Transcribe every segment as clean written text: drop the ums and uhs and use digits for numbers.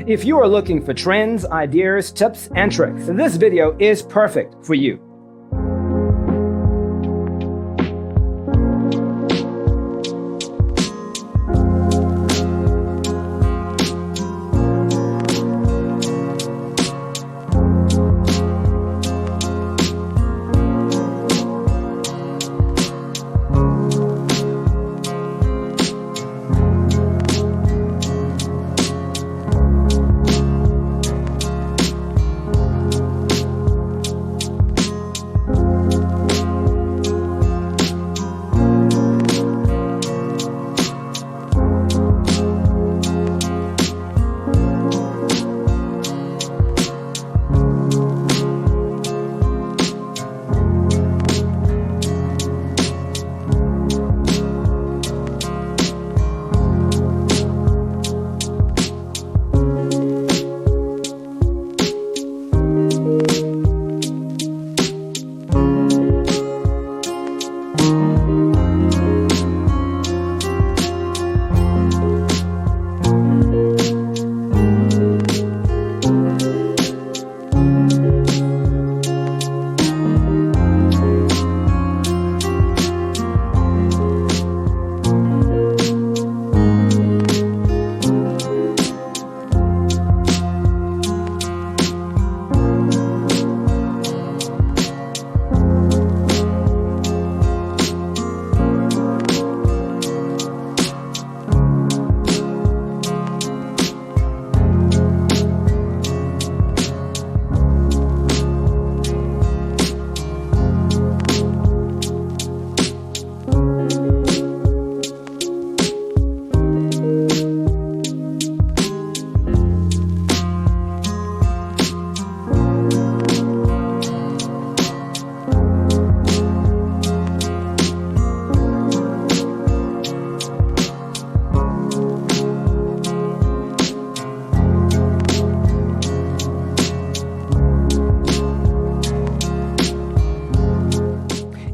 If you are looking for trends, ideas, tips, and tricks, this video is perfect for you.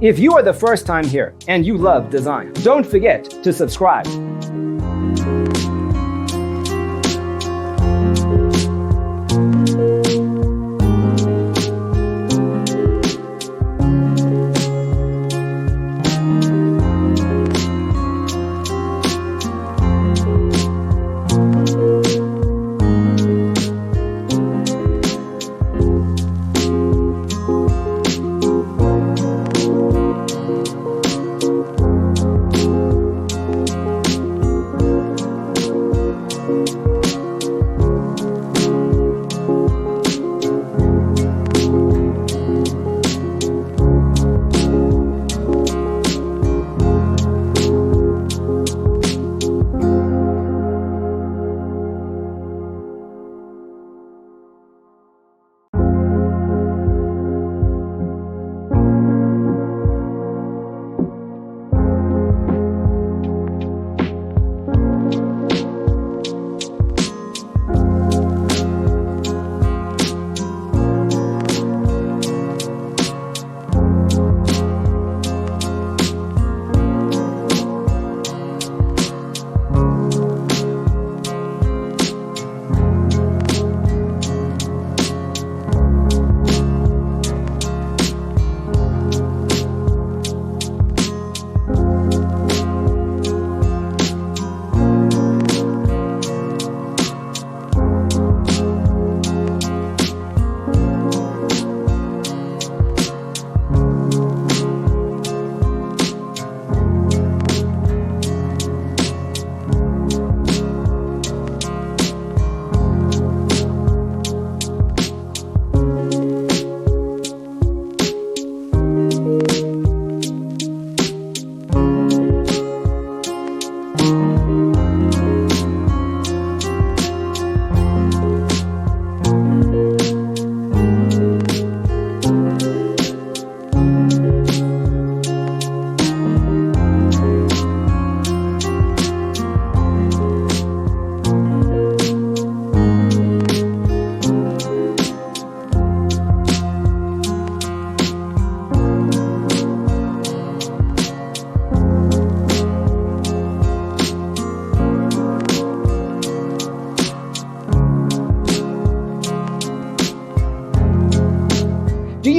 If you are the first time here and you love design, don't forget to subscribe.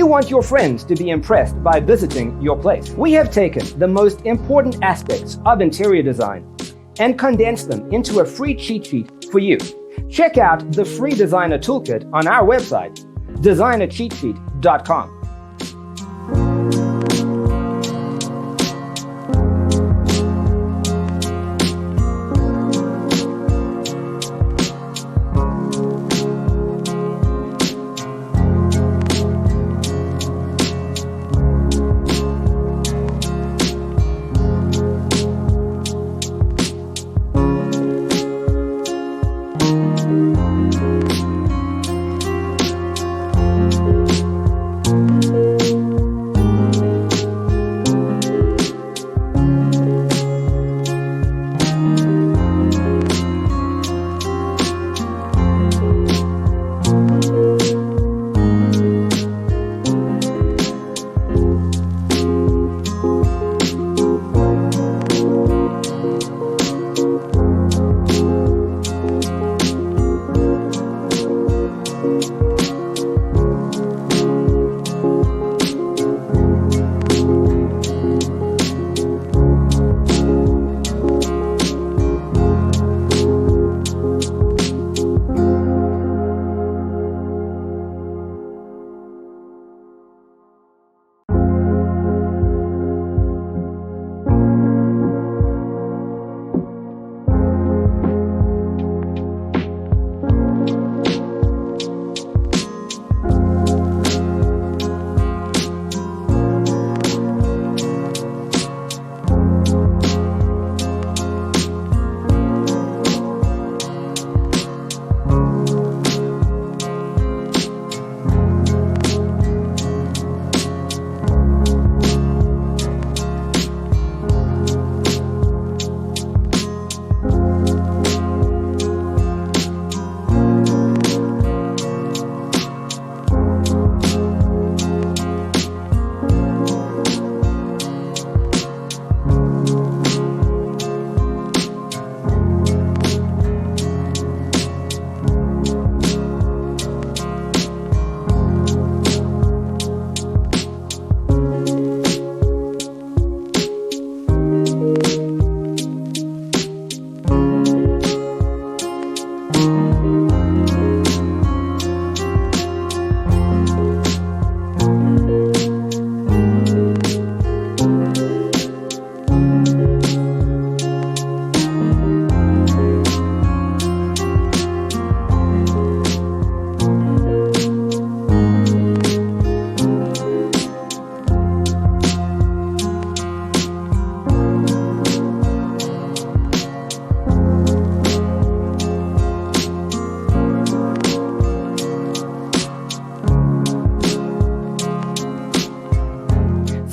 You want your friends to be impressed by visiting your place. We have taken the most important aspects of interior design and condensed them into a free cheat sheet for you. Check out the free designer toolkit on our website, designercheatsheet.com.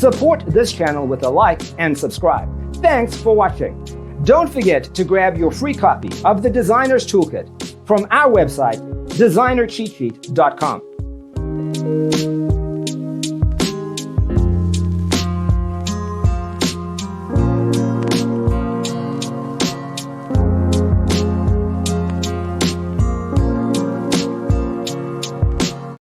Support this channel with a like and subscribe. Thanks for watching. Don't forget to grab your free copy of the Designer's Toolkit from our website, designercheatsheet.com.